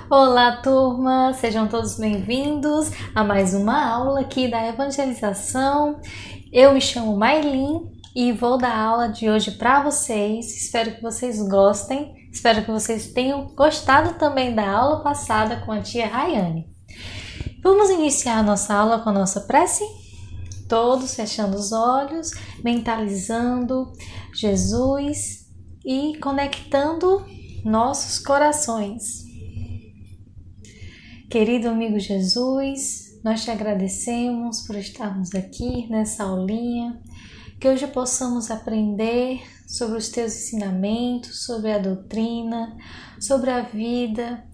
Olá, turma! Sejam todos bem-vindos a mais uma aula aqui da evangelização. Eu me chamo Maylin e vou dar a aula de hoje para vocês. Espero que vocês gostem. Espero que vocês tenham gostado também da aula passada com a tia Rayane. Vamos iniciar a nossa aula com a nossa prece? Todos fechando os olhos, mentalizando Jesus e conectando nossos corações. Querido amigo Jesus, nós te agradecemos por estarmos aqui nessa aulinha, que hoje possamos aprender sobre os teus ensinamentos, sobre a doutrina, sobre a vida,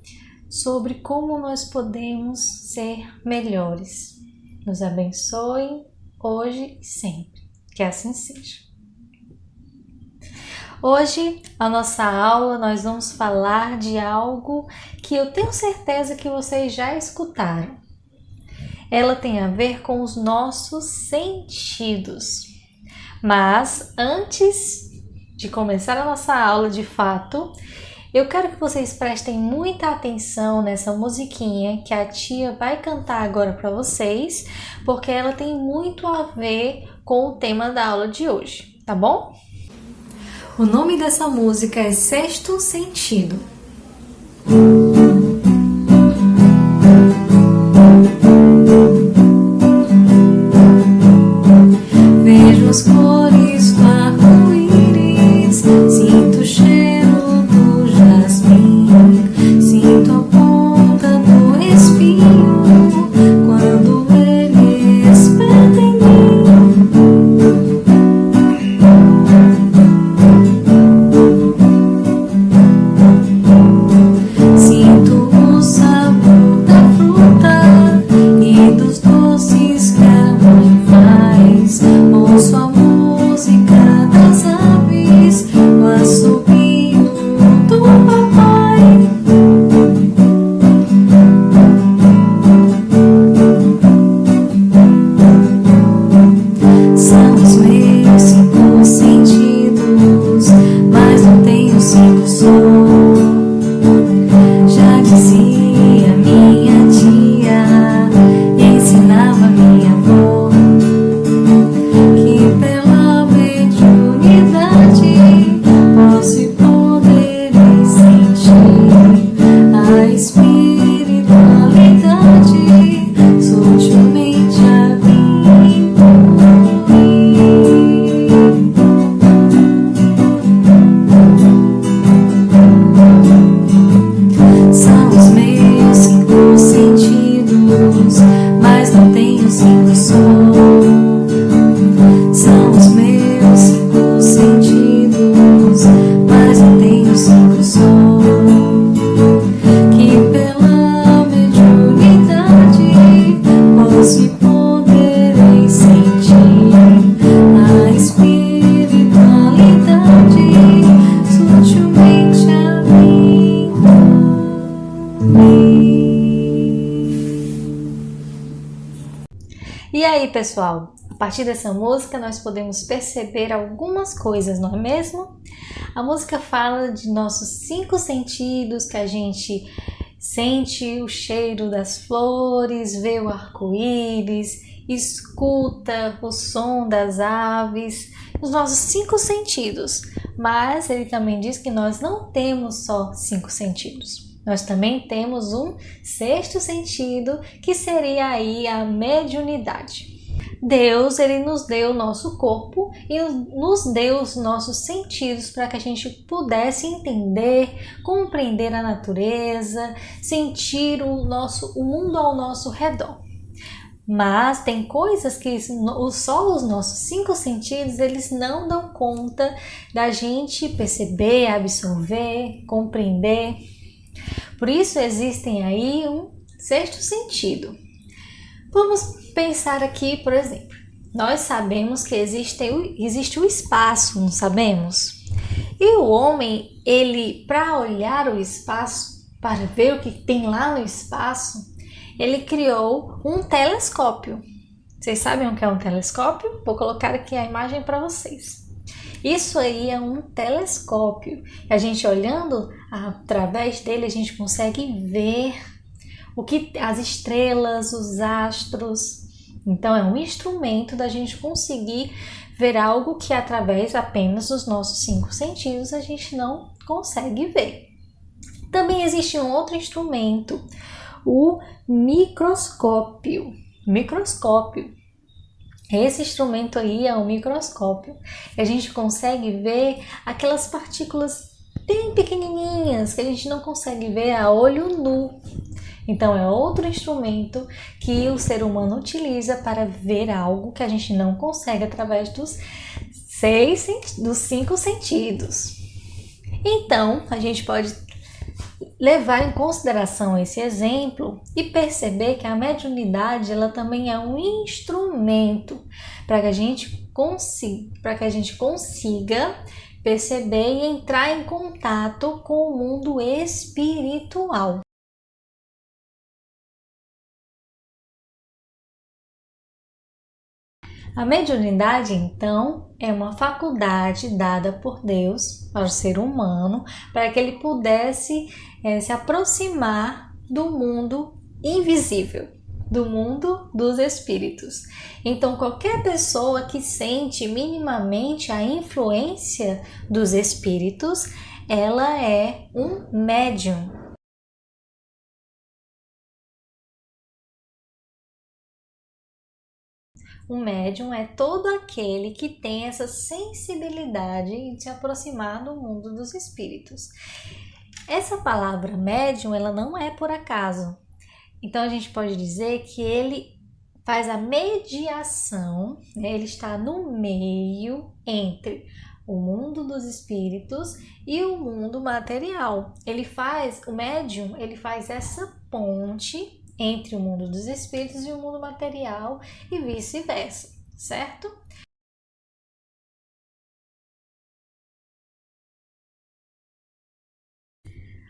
sobre como nós podemos ser melhores. Nos abençoe hoje e sempre, que assim seja. Hoje, a nossa aula, nós vamos falar de algo que eu tenho certeza que vocês já escutaram. Ela tem a ver com os nossos sentidos. Mas, antes de começar a nossa aula de fato, eu quero que vocês prestem muita atenção nessa musiquinha que a tia vai cantar agora para vocês, porque ela tem muito a ver com o tema da aula de hoje, tá bom? O nome dessa música é Sexto Sentido. Vejo as cores do arco-íris, sinto o cheiro do jasmim, sinto a ponta do espinho quando ele espeta em mim. Sinto o sabor da fruta e dos doces que a mãe faz. Ouço a música das aves, o assobio do papai. São os meus 5 sentidos, mas não tenho 5 só. Já dizia minha tia e ensinava minha avó que pela mediunidade posso e poderei sentir a espiritualidade sutilmente a mim. São os meus 5 sentidos, mas não tenho 5 só. São os meus 5 sentidos, mas não tenho 5 só. Que pela mediunidade posso e poderei sentir a espiritualidade sutilmente a mim. E aí, pessoal? A partir dessa música nós podemos perceber algumas coisas, não é mesmo? A música fala de nossos 5 sentidos, que a gente sente o cheiro das flores, vê o arco-íris, escuta o som das aves, os nossos 5 sentidos. Mas ele também diz que nós não temos só 5 sentidos. Nós também temos um 6º sentido, que seria aí a mediunidade. Deus, ele nos deu o nosso corpo e nos deu os nossos sentidos para que a gente pudesse entender, compreender a natureza, sentir o mundo ao nosso redor. Mas tem coisas que só os nossos 5 sentidos, eles não dão conta da gente perceber, absorver, compreender. Por isso existem aí um 6º sentido. Vamos pensar aqui, por exemplo, nós sabemos que existe o espaço, não sabemos? E o homem, ele, para olhar o espaço, para ver o que tem lá no espaço, ele criou um telescópio. Vocês sabem o que é um telescópio? Vou colocar aqui a imagem para vocês. Isso aí é um telescópio. A gente olhando através dele, a gente consegue ver as estrelas, os astros. Então é um instrumento da gente conseguir ver algo que através apenas dos nossos 5 sentidos a gente não consegue ver. Também existe um outro instrumento, o microscópio. Esse instrumento aí é um microscópio. A gente consegue ver aquelas partículas bem pequenininhas que a gente não consegue ver a olho nu. Então é outro instrumento que o ser humano utiliza para ver algo que a gente não consegue através dos 5 sentidos. Então a gente pode levar em consideração esse exemplo e perceber que a mediunidade ela também é um instrumento para que a gente consiga perceber e entrar em contato com o mundo espiritual. A mediunidade, então, é uma faculdade dada por Deus ao ser humano para que ele pudesse se aproximar do mundo invisível, do mundo dos espíritos. Então, qualquer pessoa que sente minimamente a influência dos espíritos, ela é um médium. Um médium é todo aquele que tem essa sensibilidade de se aproximar do mundo dos espíritos. Essa palavra médium, ela não é por acaso. Então a gente pode dizer que ele faz a mediação, né? Ele está no meio entre o mundo dos espíritos e o mundo material. O médium, ele faz essa ponte entre o mundo dos espíritos e o mundo material e vice-versa, certo?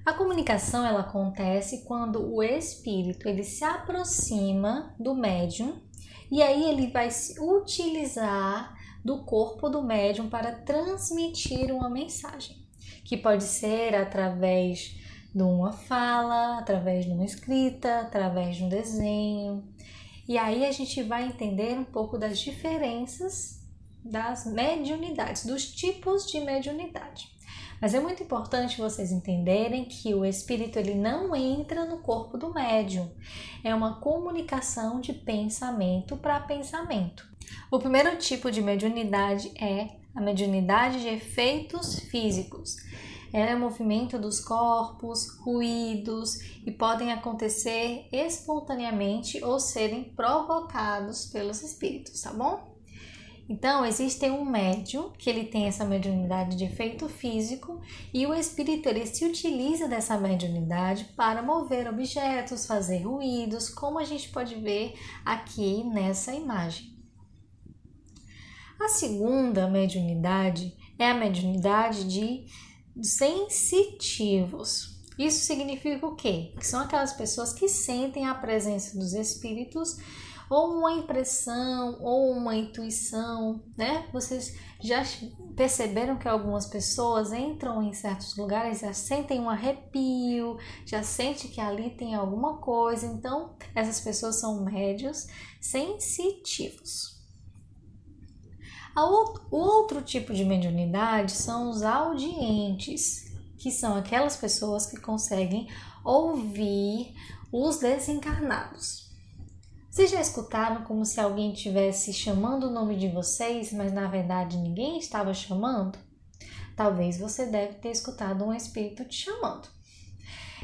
A comunicação ela acontece quando o espírito ele se aproxima do médium e aí ele vai se utilizar do corpo do médium para transmitir uma mensagem, que pode ser através de uma fala, através de uma escrita, através de um desenho. E aí a gente vai entender um pouco das diferenças das mediunidades, dos tipos de mediunidade. Mas é muito importante vocês entenderem que o espírito ele não entra no corpo do médium. É uma comunicação de pensamento para pensamento. O primeiro tipo de mediunidade é a mediunidade de efeitos físicos. É o movimento dos corpos, ruídos e podem acontecer espontaneamente ou serem provocados pelos espíritos, tá bom? Então, existe um médium que ele tem essa mediunidade de efeito físico e o espírito ele se utiliza dessa mediunidade para mover objetos, fazer ruídos, como a gente pode ver aqui nessa imagem. A segunda mediunidade é a mediunidade de sensitivos. Isso significa o quê? Que são aquelas pessoas que sentem a presença dos espíritos ou uma impressão ou uma intuição, né? Vocês já perceberam que algumas pessoas entram em certos lugares, já sentem um arrepio, já sente que ali tem alguma coisa. Então, essas pessoas são médiuns sensitivos. O outro tipo de mediunidade são os audientes, que são aquelas pessoas que conseguem ouvir os desencarnados. Vocês já escutaram como se alguém estivesse chamando o nome de vocês, mas na verdade ninguém estava chamando? Talvez você deve ter escutado um espírito te chamando.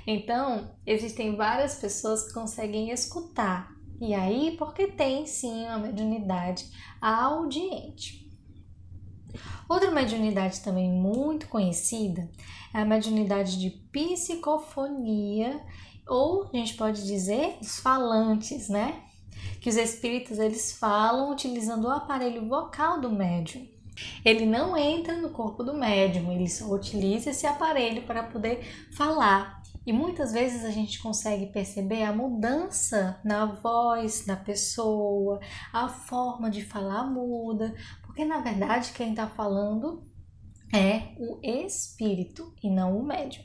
Então, existem várias pessoas que conseguem escutar. E aí, porque tem sim uma mediunidade audiente. Outra mediunidade também muito conhecida é a mediunidade de psicofonia, ou a gente pode dizer os falantes, né? Que os espíritos eles falam utilizando o aparelho vocal do médium. Ele não entra no corpo do médium, ele só utiliza esse aparelho para poder falar. E muitas vezes a gente consegue perceber a mudança na voz da pessoa, a forma de falar muda, porque na verdade quem está falando é o espírito e não o médium.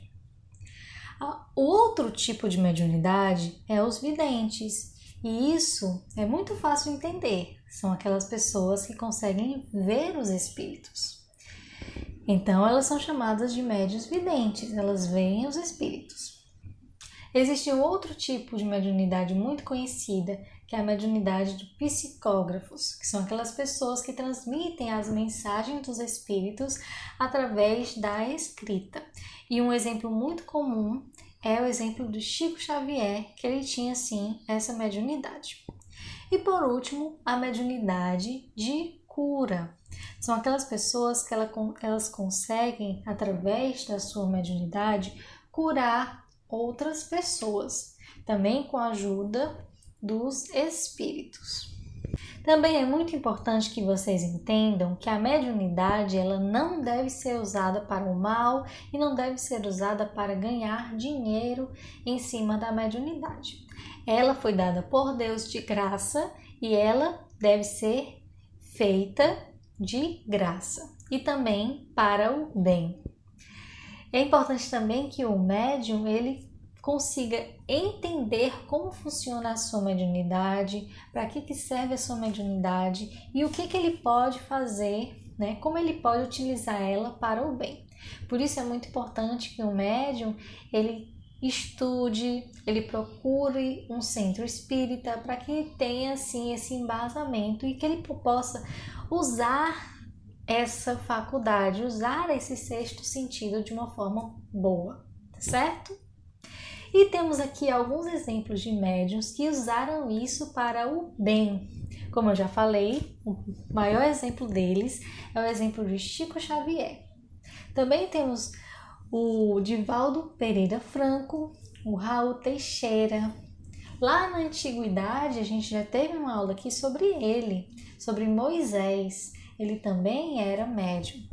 O outro tipo de mediunidade é os videntes, e isso é muito fácil de entender. São aquelas pessoas que conseguem ver os espíritos. Então, elas são chamadas de médiuns videntes, elas veem os espíritos. Existe um outro tipo de mediunidade muito conhecida, que é a mediunidade de psicógrafos, que são aquelas pessoas que transmitem as mensagens dos espíritos através da escrita. E um exemplo muito comum é o exemplo do Chico Xavier, que ele tinha sim essa mediunidade. E por último, a mediunidade de cura. São aquelas pessoas que elas conseguem, através da sua mediunidade, curar outras pessoas, também com a ajuda dos espíritos. Também é muito importante que vocês entendam que a mediunidade ela não deve ser usada para o mal e não deve ser usada para ganhar dinheiro em cima da mediunidade. Ela foi dada por Deus de graça e ela deve ser feita de graça e também para o bem. É importante também que o médium ele consiga entender como funciona a sua mediunidade, para que serve a sua mediunidade e o que ele pode fazer, né? Como ele pode utilizar ela para o bem. Por isso é muito importante que o médium ele estude, ele procure um centro espírita para que ele tenha assim esse embasamento e que ele possa usar essa faculdade, usar esse sexto sentido de uma forma boa, tá certo? E temos aqui alguns exemplos de médiuns que usaram isso para o bem. Como eu já falei, o maior exemplo deles é o exemplo de Chico Xavier. Também temos o Divaldo Pereira Franco, o Raul Teixeira. Lá na antiguidade, a gente já teve uma aula aqui sobre ele, sobre Moisés. Ele também era médium.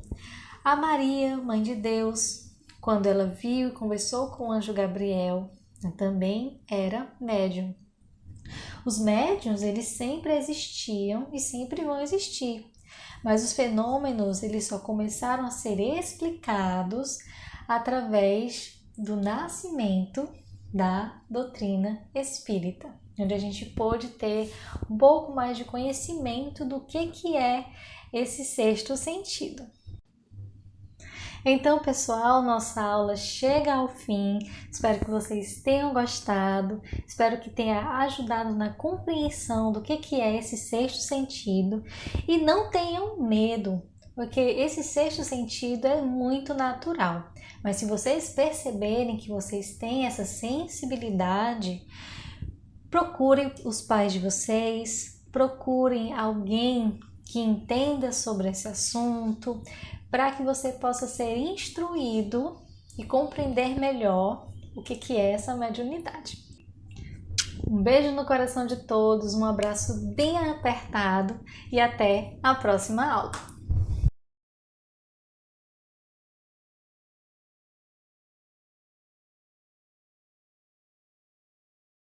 A Maria, Mãe de Deus, quando ela viu e conversou com o anjo Gabriel, também era médium. Os médiuns, eles sempre existiam e sempre vão existir, mas os fenômenos, eles só começaram a ser explicados através do nascimento da doutrina espírita, onde a gente pôde ter um pouco mais de conhecimento do que é esse sexto sentido. Então, pessoal, nossa aula chega ao fim. Espero que vocês tenham gostado. Espero que tenha ajudado na compreensão do que é esse sexto sentido. E não tenham medo, porque esse sexto sentido é muito natural. Mas se vocês perceberem que vocês têm essa sensibilidade, procurem os pais de vocês, procurem alguém que entenda sobre esse assunto, para que você possa ser instruído e compreender melhor o que é essa mediunidade. Um beijo no coração de todos, um abraço bem apertado e até a próxima aula.